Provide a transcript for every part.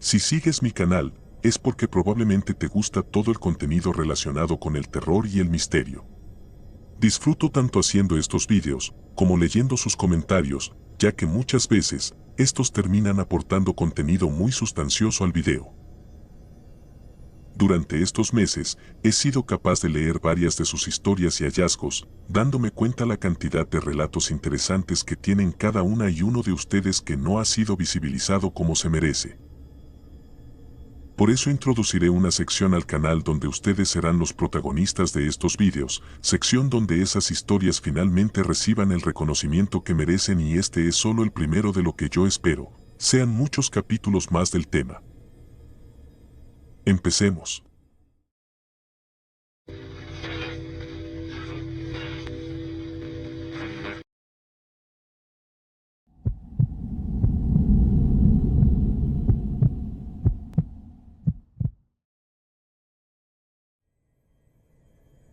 Si sigues mi canal, es porque probablemente te gusta todo el contenido relacionado con el terror y el misterio. Disfruto tanto haciendo estos vídeos, como leyendo sus comentarios, ya que muchas veces, estos terminan aportando contenido muy sustancioso al video. Durante estos meses, he sido capaz de leer varias de sus historias y hallazgos, dándome cuenta la cantidad de relatos interesantes que tienen cada una y uno de ustedes que no ha sido visibilizado como se merece. Por eso introduciré una sección al canal donde ustedes serán los protagonistas de estos vídeos, sección donde esas historias finalmente reciban el reconocimiento que merecen, y este es solo el primero de lo que yo espero sean muchos capítulos más del tema. Empecemos.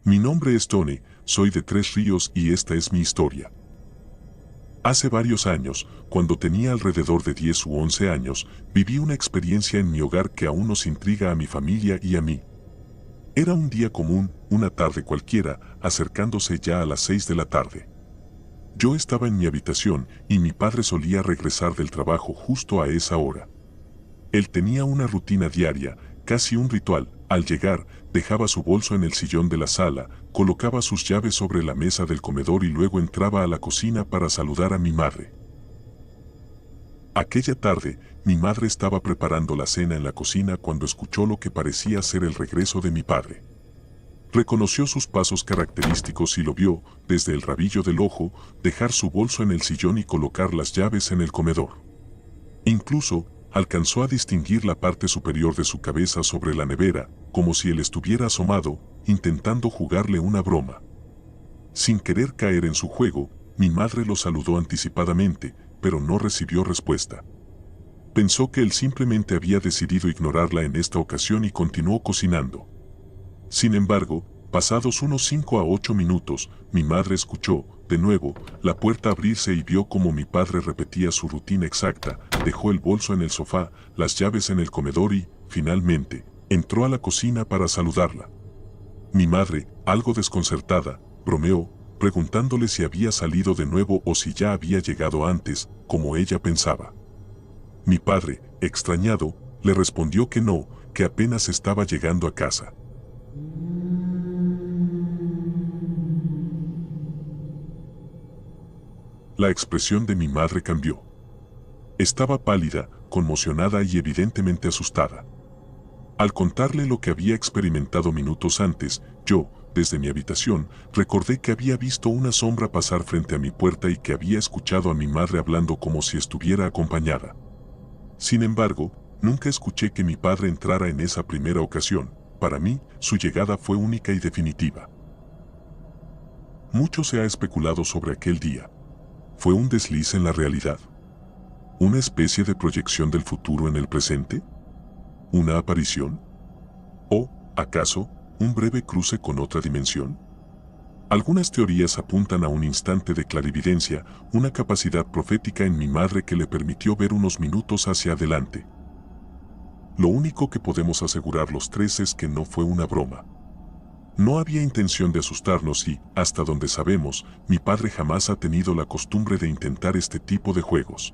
Mi nombre es Tony, soy de Tres Ríos y esta es mi historia. Hace varios años, cuando tenía alrededor de 10 u 11 años, viví una experiencia en mi hogar que aún nos intriga a mi familia y a mí. Era un día común, una tarde cualquiera, acercándose ya a las 6 de la tarde. Yo estaba en mi habitación y mi padre solía regresar del trabajo justo a esa hora. Él tenía una rutina diaria, casi un ritual. Al llegar, dejaba su bolso en el sillón de la sala, colocaba sus llaves sobre la mesa del comedor y luego entraba a la cocina para saludar a mi madre. Aquella tarde, mi madre estaba preparando la cena en la cocina cuando escuchó lo que parecía ser el regreso de mi padre. Reconoció sus pasos característicos y lo vio, desde el rabillo del ojo, dejar su bolso en el sillón y colocar las llaves en el comedor. Incluso, alcanzó a distinguir la parte superior de su cabeza sobre la nevera, como si él estuviera asomado, intentando jugarle una broma. Sin querer caer en su juego, mi madre lo saludó anticipadamente, pero no recibió respuesta. Pensó que él simplemente había decidido ignorarla en esta ocasión y continuó cocinando. Sin embargo, pasados unos 5 a 8 minutos, mi madre escuchó, de nuevo, la puerta abrirse y vio cómo mi padre repetía su rutina exacta, dejó el bolso en el sofá, las llaves en el comedor y, finalmente, entró a la cocina para saludarla. Mi madre, algo desconcertada, bromeó, preguntándole si había salido de nuevo o si ya había llegado antes, como ella pensaba. Mi padre, extrañado, le respondió que no, que apenas estaba llegando a casa. La expresión de mi madre cambió. Estaba pálida, conmocionada y evidentemente asustada. Al contarle lo que había experimentado minutos antes, yo, desde mi habitación, recordé que había visto una sombra pasar frente a mi puerta y que había escuchado a mi madre hablando como si estuviera acompañada. Sin embargo, nunca escuché que mi padre entrara en esa primera ocasión. Para mí, su llegada fue única y definitiva. Mucho se ha especulado sobre aquel día. ¿Fue un desliz en la realidad? ¿Una especie de proyección del futuro en el presente? ¿Una aparición? ¿O, acaso, un breve cruce con otra dimensión? Algunas teorías apuntan a un instante de clarividencia, una capacidad profética en mi madre que le permitió ver unos minutos hacia adelante. Lo único que podemos asegurar los tres es que no fue una broma. No había intención de asustarnos y, hasta donde sabemos, mi padre jamás ha tenido la costumbre de intentar este tipo de juegos.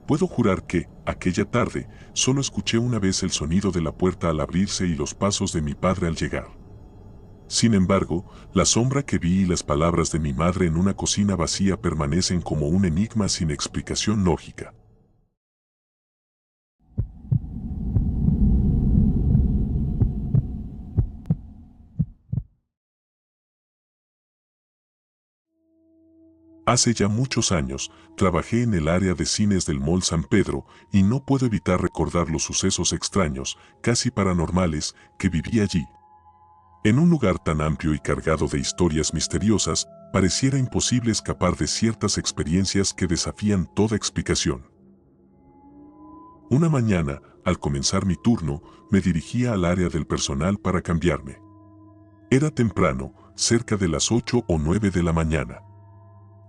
Puedo jurar que, aquella tarde, solo escuché una vez el sonido de la puerta al abrirse y los pasos de mi padre al llegar. Sin embargo, la sombra que vi y las palabras de mi madre en una cocina vacía permanecen como un enigma sin explicación lógica. Hace ya muchos años, trabajé en el área de cines del Mall San Pedro y no puedo evitar recordar los sucesos extraños, casi paranormales, que viví allí. En un lugar tan amplio y cargado de historias misteriosas, pareciera imposible escapar de ciertas experiencias que desafían toda explicación. Una mañana, al comenzar mi turno, me dirigía al área del personal para cambiarme. Era temprano, cerca de las 8 o 9 de la mañana.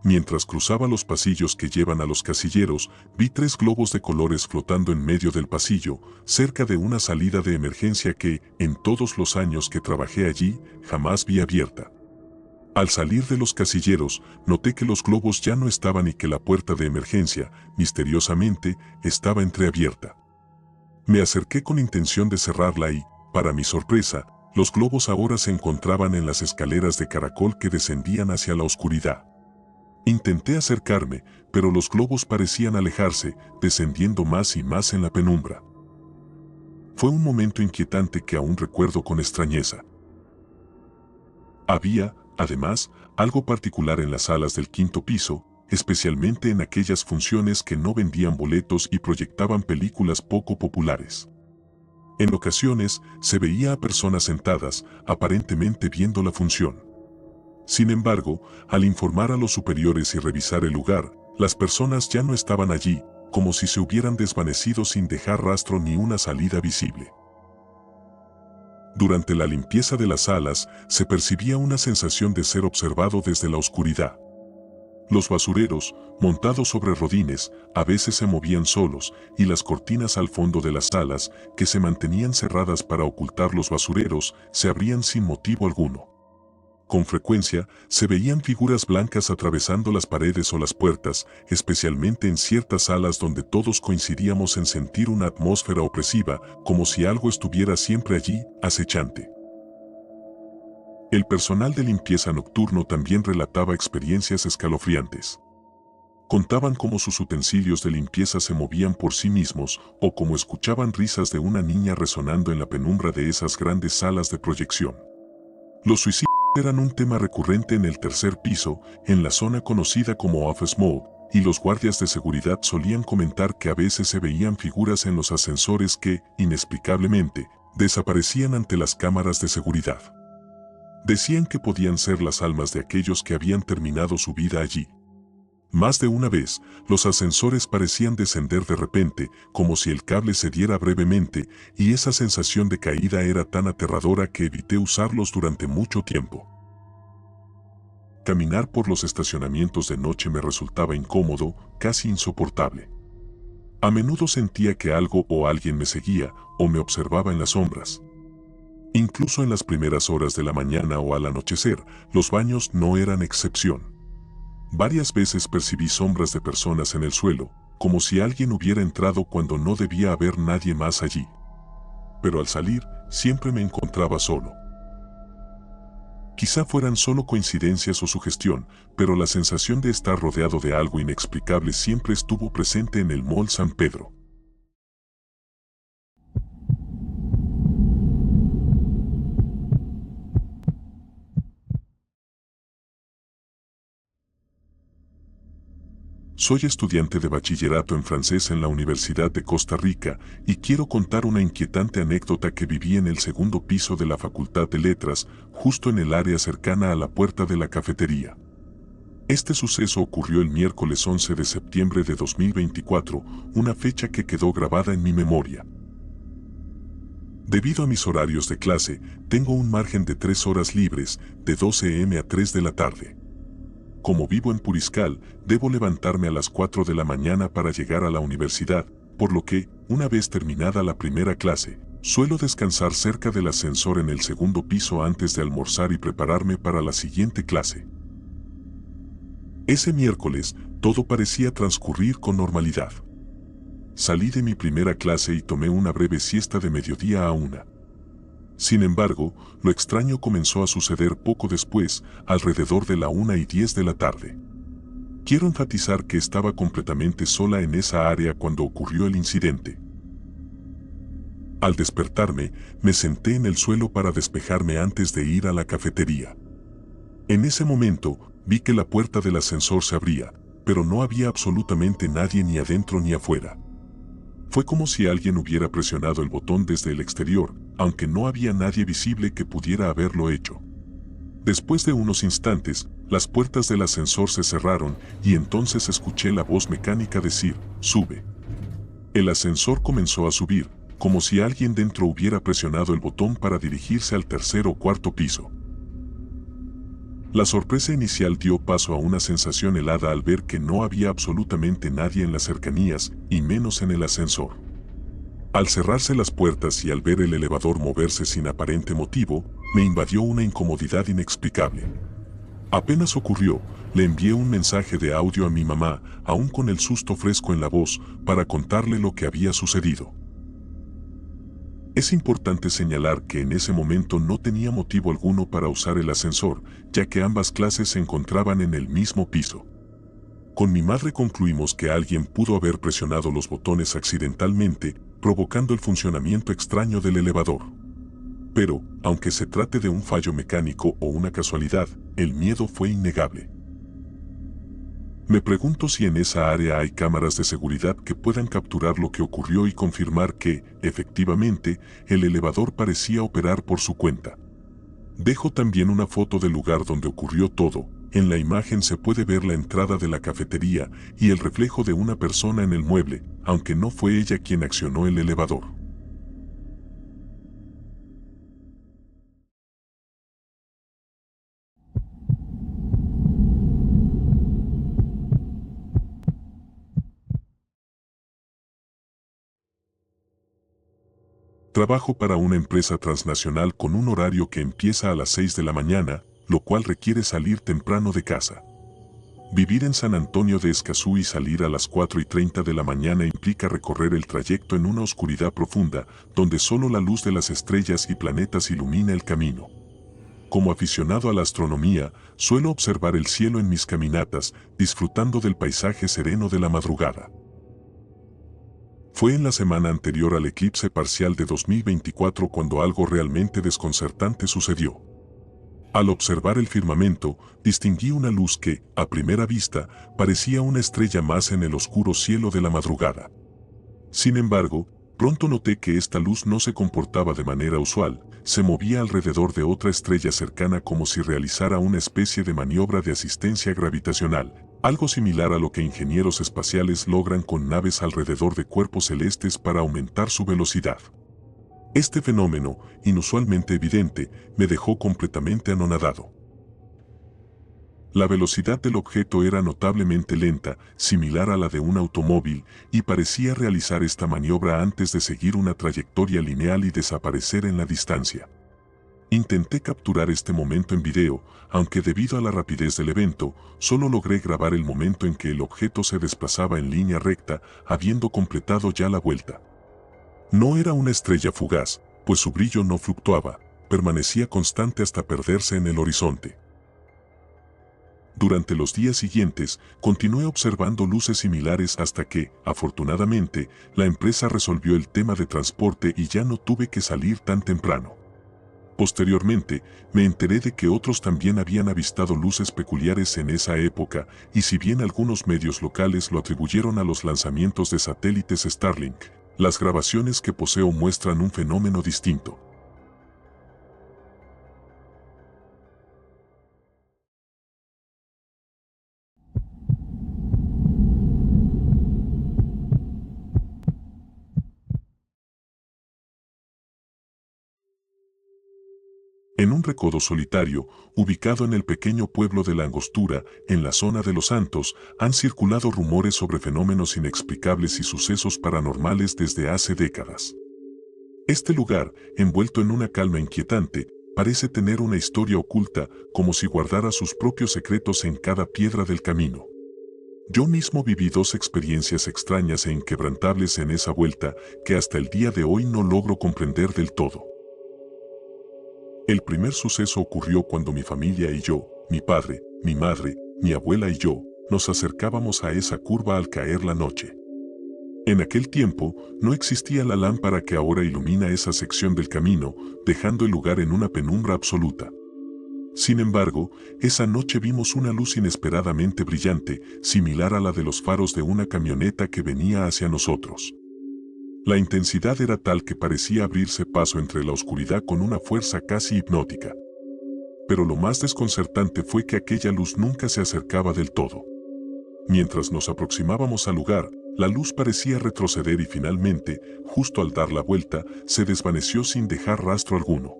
Mientras cruzaba los pasillos que llevan a los casilleros, vi 3 globos de colores flotando en medio del pasillo, cerca de una salida de emergencia que, en todos los años que trabajé allí, jamás vi abierta. Al salir de los casilleros, noté que los globos ya no estaban y que la puerta de emergencia, misteriosamente, estaba entreabierta. Me acerqué con intención de cerrarla y, para mi sorpresa, los globos ahora se encontraban en las escaleras de caracol que descendían hacia la oscuridad. Intenté acercarme, pero los globos parecían alejarse, descendiendo más y más en la penumbra. Fue un momento inquietante que aún recuerdo con extrañeza. Había, además, algo particular en las salas del 5º piso, especialmente en aquellas funciones que no vendían boletos y proyectaban películas poco populares. En ocasiones, se veía a personas sentadas, aparentemente viendo la función. Sin embargo, al informar a los superiores y revisar el lugar, las personas ya no estaban allí, como si se hubieran desvanecido sin dejar rastro ni una salida visible. Durante la limpieza de las salas, se percibía una sensación de ser observado desde la oscuridad. Los basureros, montados sobre rodines, a veces se movían solos, y las cortinas al fondo de las salas, que se mantenían cerradas para ocultar los basureros, se abrían sin motivo alguno. Con frecuencia, se veían figuras blancas atravesando las paredes o las puertas, especialmente en ciertas salas donde todos coincidíamos en sentir una atmósfera opresiva, como si algo estuviera siempre allí, acechante. El personal de limpieza nocturno también relataba experiencias escalofriantes. Contaban cómo sus utensilios de limpieza se movían por sí mismos, o cómo escuchaban risas de una niña resonando en la penumbra de esas grandes salas de proyección. Los suicidios eran un tema recurrente en el 3er piso, en la zona conocida como Office Mode, y los guardias de seguridad solían comentar que a veces se veían figuras en los ascensores que, inexplicablemente, desaparecían ante las cámaras de seguridad. Decían que podían ser las almas de aquellos que habían terminado su vida allí. Más de una vez, los ascensores parecían descender de repente, como si el cable cediera brevemente, y esa sensación de caída era tan aterradora que evité usarlos durante mucho tiempo. Caminar por los estacionamientos de noche me resultaba incómodo, casi insoportable. A menudo sentía que algo o alguien me seguía, o me observaba en las sombras. Incluso en las primeras horas de la mañana o al anochecer, los baños no eran excepción. Varias veces percibí sombras de personas en el suelo, como si alguien hubiera entrado cuando no debía haber nadie más allí. Pero al salir, siempre me encontraba solo. Quizá fueran solo coincidencias o sugestión, pero la sensación de estar rodeado de algo inexplicable siempre estuvo presente en el Mall San Pedro. Soy estudiante de bachillerato en francés en la Universidad de Costa Rica y quiero contar una inquietante anécdota que viví en el 2º piso de la Facultad de Letras, justo en el área cercana a la puerta de la cafetería. Este suceso ocurrió el miércoles 11 de septiembre de 2024, una fecha que quedó grabada en mi memoria. Debido a mis horarios de clase, tengo un margen de 3 horas libres, de 12 am a 3 de la tarde. Como vivo en Puriscal, debo levantarme a las 4 de la mañana para llegar a la universidad, por lo que, una vez terminada la primera clase, suelo descansar cerca del ascensor en el 2º piso antes de almorzar y prepararme para la siguiente clase. Ese miércoles, todo parecía transcurrir con normalidad. Salí de mi primera clase y tomé una breve siesta de mediodía a 1. Sin embargo, lo extraño comenzó a suceder poco después, alrededor de la 1:10 de la tarde. Quiero enfatizar que estaba completamente sola en esa área cuando ocurrió el incidente. Al despertarme, me senté en el suelo para despejarme antes de ir a la cafetería. En ese momento, vi que la puerta del ascensor se abría, pero no había absolutamente nadie ni adentro ni afuera. Fue como si alguien hubiera presionado el botón desde el exterior, aunque no había nadie visible que pudiera haberlo hecho. Después de unos instantes, las puertas del ascensor se cerraron y entonces escuché la voz mecánica decir, «Sube». El ascensor comenzó a subir, como si alguien dentro hubiera presionado el botón para dirigirse al 3er o 4er piso. La sorpresa inicial dio paso a una sensación helada al ver que no había absolutamente nadie en las cercanías, y menos en el ascensor. Al cerrarse las puertas y al ver el elevador moverse sin aparente motivo, me invadió una incomodidad inexplicable. Apenas ocurrió, le envié un mensaje de audio a mi mamá, aún con el susto fresco en la voz, para contarle lo que había sucedido. Es importante señalar que en ese momento no tenía motivo alguno para usar el ascensor, ya que ambas clases se encontraban en el mismo piso. Con mi madre concluimos que alguien pudo haber presionado los botones accidentalmente, provocando el funcionamiento extraño del elevador. Pero, aunque se trate de un fallo mecánico o una casualidad, el miedo fue innegable. Me pregunto si en esa área hay cámaras de seguridad que puedan capturar lo que ocurrió y confirmar que, efectivamente, el elevador parecía operar por su cuenta. Dejo también una foto del lugar donde ocurrió todo. En la imagen se puede ver la entrada de la cafetería y el reflejo de una persona en el mueble, aunque no fue ella quien accionó el elevador. Trabajo para una empresa transnacional con un horario que empieza a las 6 de la mañana, lo cual requiere salir temprano de casa. Vivir en San Antonio de Escazú y salir a las 4:30 de la mañana implica recorrer el trayecto en una oscuridad profunda, donde solo la luz de las estrellas y planetas ilumina el camino. Como aficionado a la astronomía, suelo observar el cielo en mis caminatas, disfrutando del paisaje sereno de la madrugada. Fue en la semana anterior al eclipse parcial de 2024 cuando algo realmente desconcertante sucedió. Al observar el firmamento, distinguí una luz que, a primera vista, parecía una estrella más en el oscuro cielo de la madrugada. Sin embargo, pronto noté que esta luz no se comportaba de manera usual, se movía alrededor de otra estrella cercana como si realizara una especie de maniobra de asistencia gravitacional, algo similar a lo que ingenieros espaciales logran con naves alrededor de cuerpos celestes para aumentar su velocidad. Este fenómeno, inusualmente evidente, me dejó completamente anonadado. La velocidad del objeto era notablemente lenta, similar a la de un automóvil, y parecía realizar esta maniobra antes de seguir una trayectoria lineal y desaparecer en la distancia. Intenté capturar este momento en video, aunque debido a la rapidez del evento, solo logré grabar el momento en que el objeto se desplazaba en línea recta, habiendo completado ya la vuelta. No era una estrella fugaz, pues su brillo no fluctuaba, permanecía constante hasta perderse en el horizonte. Durante los días siguientes, continué observando luces similares hasta que, afortunadamente, la empresa resolvió el tema de transporte y ya no tuve que salir tan temprano. Posteriormente, me enteré de que otros también habían avistado luces peculiares en esa época, y si bien algunos medios locales lo atribuyeron a los lanzamientos de satélites Starlink, las grabaciones que poseo muestran un fenómeno distinto. En un recodo solitario, ubicado en el pequeño pueblo de La Angostura, en la zona de Los Santos, han circulado rumores sobre fenómenos inexplicables y sucesos paranormales desde hace décadas. Este lugar, envuelto en una calma inquietante, parece tener una historia oculta, como si guardara sus propios secretos en cada piedra del camino. Yo mismo viví dos experiencias extrañas e inquebrantables en esa vuelta, que hasta el día de hoy no logro comprender del todo. El primer suceso ocurrió cuando mi familia y yo, mi padre, mi madre, mi abuela y yo, nos acercábamos a esa curva al caer la noche. En aquel tiempo, no existía la lámpara que ahora ilumina esa sección del camino, dejando el lugar en una penumbra absoluta. Sin embargo, esa noche vimos una luz inesperadamente brillante, similar a la de los faros de una camioneta que venía hacia nosotros. La intensidad era tal que parecía abrirse paso entre la oscuridad con una fuerza casi hipnótica. Pero lo más desconcertante fue que aquella luz nunca se acercaba del todo. Mientras nos aproximábamos al lugar, la luz parecía retroceder y finalmente, justo al dar la vuelta, se desvaneció sin dejar rastro alguno.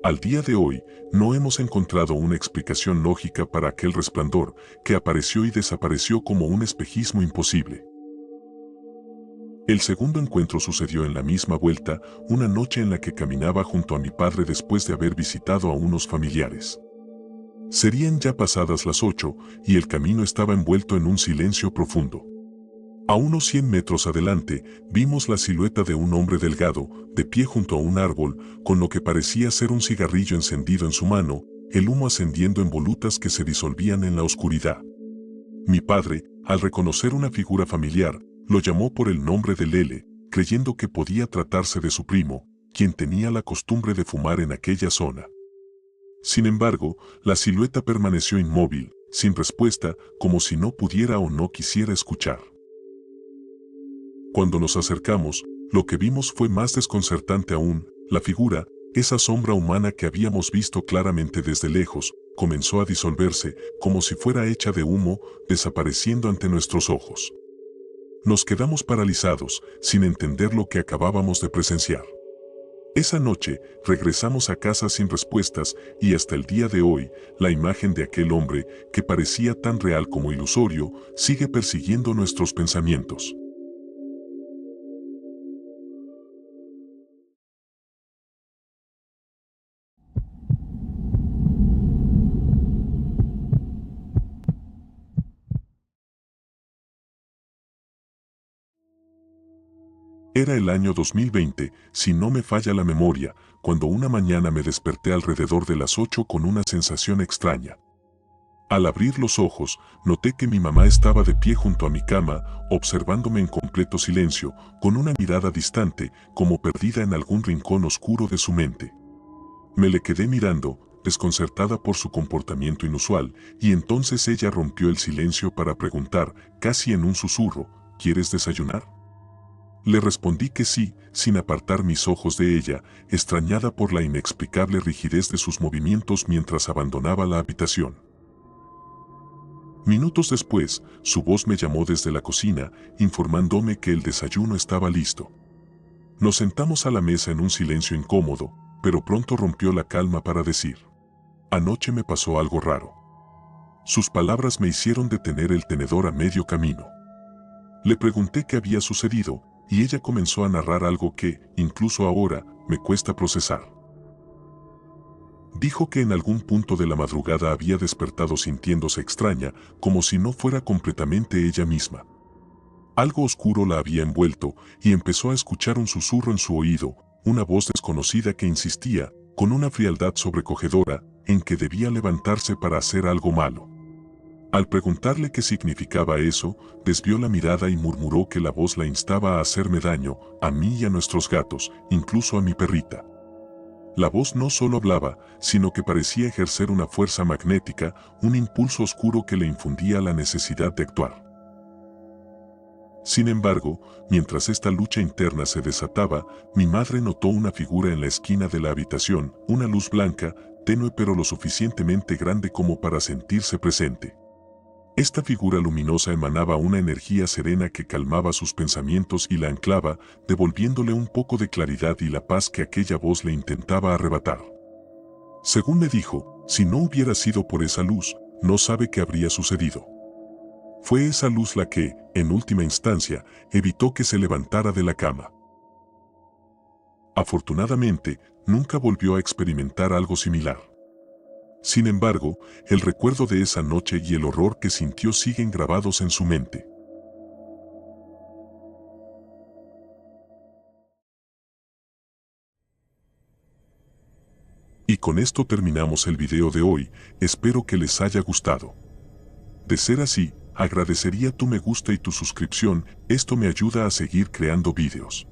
Al día de hoy, no hemos encontrado una explicación lógica para aquel resplandor que apareció y desapareció como un espejismo imposible. El segundo encuentro sucedió en la misma vuelta, una noche en la que caminaba junto a mi padre después de haber visitado a unos familiares. Serían ya pasadas las 8 y el camino estaba envuelto en un silencio profundo. A unos 100 metros adelante, vimos la silueta de un hombre delgado, de pie junto a un árbol, con lo que parecía ser un cigarrillo encendido en su mano, el humo ascendiendo en volutas que se disolvían en la oscuridad. Mi padre, al reconocer una figura familiar, lo llamó por el nombre de Lele, creyendo que podía tratarse de su primo, quien tenía la costumbre de fumar en aquella zona. Sin embargo, la silueta permaneció inmóvil, sin respuesta, como si no pudiera o no quisiera escuchar. Cuando nos acercamos, lo que vimos fue más desconcertante aún. La figura, esa sombra humana que habíamos visto claramente desde lejos, comenzó a disolverse, como si fuera hecha de humo, desapareciendo ante nuestros ojos. Nos quedamos paralizados, sin entender lo que acabábamos de presenciar. Esa noche, regresamos a casa sin respuestas y hasta el día de hoy, la imagen de aquel hombre, que parecía tan real como ilusorio, sigue persiguiendo nuestros pensamientos. Era el año 2020, si no me falla la memoria, cuando una mañana me desperté alrededor de las 8 con una sensación extraña. Al abrir los ojos, noté que mi mamá estaba de pie junto a mi cama, observándome en completo silencio, con una mirada distante, como perdida en algún rincón oscuro de su mente. Me le quedé mirando, desconcertada por su comportamiento inusual, y entonces ella rompió el silencio para preguntar, casi en un susurro, ¿quieres desayunar? Le respondí que sí, sin apartar mis ojos de ella, extrañada por la inexplicable rigidez de sus movimientos mientras abandonaba la habitación. Minutos después, su voz me llamó desde la cocina, informándome que el desayuno estaba listo. Nos sentamos a la mesa en un silencio incómodo, pero pronto rompió la calma para decir: anoche me pasó algo raro. Sus palabras me hicieron detener el tenedor a medio camino. Le pregunté qué había sucedido, y ella comenzó a narrar algo que, incluso ahora, me cuesta procesar. Dijo que en algún punto de la madrugada había despertado sintiéndose extraña, como si no fuera completamente ella misma. Algo oscuro la había envuelto, y empezó a escuchar un susurro en su oído, una voz desconocida que insistía, con una frialdad sobrecogedora, en que debía levantarse para hacer algo malo. Al preguntarle qué significaba eso, desvió la mirada y murmuró que la voz la instaba a hacerme daño, a mí y a nuestros gatos, incluso a mi perrita. La voz no solo hablaba, sino que parecía ejercer una fuerza magnética, un impulso oscuro que le infundía la necesidad de actuar. Sin embargo, mientras esta lucha interna se desataba, mi madre notó una figura en la esquina de la habitación, una luz blanca, tenue pero lo suficientemente grande como para sentirse presente. Esta figura luminosa emanaba una energía serena que calmaba sus pensamientos y la anclaba, devolviéndole un poco de claridad y la paz que aquella voz le intentaba arrebatar. Según me dijo, si no hubiera sido por esa luz, no sabe qué habría sucedido. Fue esa luz la que, en última instancia, evitó que se levantara de la cama. Afortunadamente, nunca volvió a experimentar algo similar. Sin embargo, el recuerdo de esa noche y el horror que sintió siguen grabados en su mente. Y con esto terminamos el video de hoy, espero que les haya gustado. De ser así, agradecería tu me gusta y tu suscripción, esto me ayuda a seguir creando videos.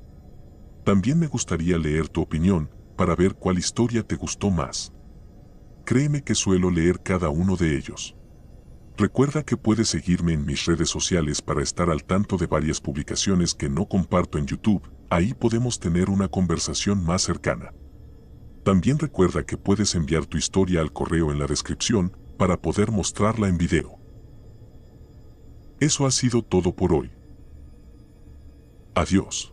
También me gustaría leer tu opinión, para ver cuál historia te gustó más. Créeme que suelo leer cada uno de ellos. Recuerda que puedes seguirme en mis redes sociales para estar al tanto de varias publicaciones que no comparto en YouTube, ahí podemos tener una conversación más cercana. También recuerda que puedes enviar tu historia al correo en la descripción para poder mostrarla en video. Eso ha sido todo por hoy. Adiós.